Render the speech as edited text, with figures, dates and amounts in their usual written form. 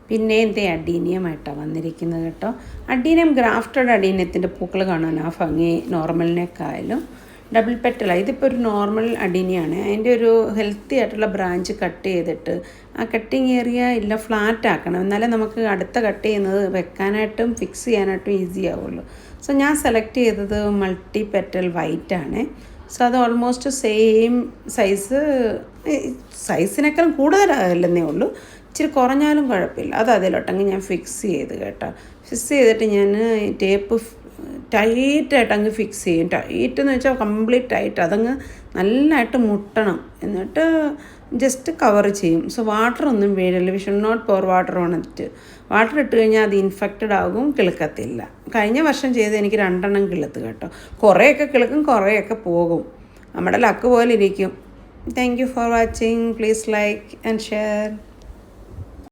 പിന്നെ എന്തേ അഡീനിയമായിട്ടാണ് വന്നിരിക്കുന്നത് കേട്ടോ. അഡീനിയം ഗ്രാഫ്റ്റഡ് അഡീനിയത്തിൻ്റെ പൂക്കൾ കാണാൻ ആ ഭംഗി നോർമലിനേക്കായാലും ഡബിൾ പെറ്റലാണ്. ഇതിപ്പോൾ ഒരു നോർമൽ അഡീനിയാണ്. അതിൻ്റെ ഒരു ഹെൽത്തി ആയിട്ടുള്ള ബ്രാഞ്ച് കട്ട് ചെയ്തിട്ട് ആ കട്ടിങ് ഏരിയ ഇല്ല ഫ്ലാറ്റ് ആക്കണം, എന്നാലേ നമുക്ക് അടുത്ത കട്ട് ചെയ്യുന്നത് വെക്കാനായിട്ടും ഫിക്സ് ചെയ്യാനായിട്ടും ഈസി ആവുള്ളൂ. സോ ഞാൻ സെലക്ട് ചെയ്തത് മൾട്ടി പെറ്റൽ വൈറ്റ് ആണ്. സോ അത് ഓൾമോസ്റ്റ് സെയിം സൈസിനേക്കാളും കൂടുതലാകില്ലെന്നേ ഉള്ളൂ, ഇച്ചിരി കുറഞ്ഞാലും കുഴപ്പമില്ല. അത് അതിലോട്ടങ്ങ് ഞാൻ ഫിക്സ് ചെയ്ത് കേട്ടോ. ഫിക്സ് ചെയ്തിട്ട് ഞാൻ ടേപ്പ് ടൈറ്റായിട്ട് അങ്ങ് ഫിക്സ് ചെയ്യും. ടൈറ്റ് എന്ന് വെച്ചാൽ കംപ്ലീറ്റ് ടൈറ്റ്, അതങ്ങ് നല്ലതായിട്ട് മുട്ടണം. എന്നിട്ട് ജസ്റ്റ് കവർ ചെയ്യും. സോ വാട്ടറൊന്നും വീഴില്ല. We should not pour water on it. Water ഇട്ട് കഴിഞ്ഞാൽ അത് ഇൻഫെക്റ്റഡ് ആകും, കിളുക്കത്തില്ല. കഴിഞ്ഞ വർഷം ചെയ്ത് എനിക്ക് 2 കിളുത്ത് കേട്ടോ. കുറേയൊക്കെ കിളുക്കും, കുറേയൊക്കെ പോകും. നമ്മുടെ ലക്ക് പോലെ ഇരിക്കും. Thank you for watching. Please like and share.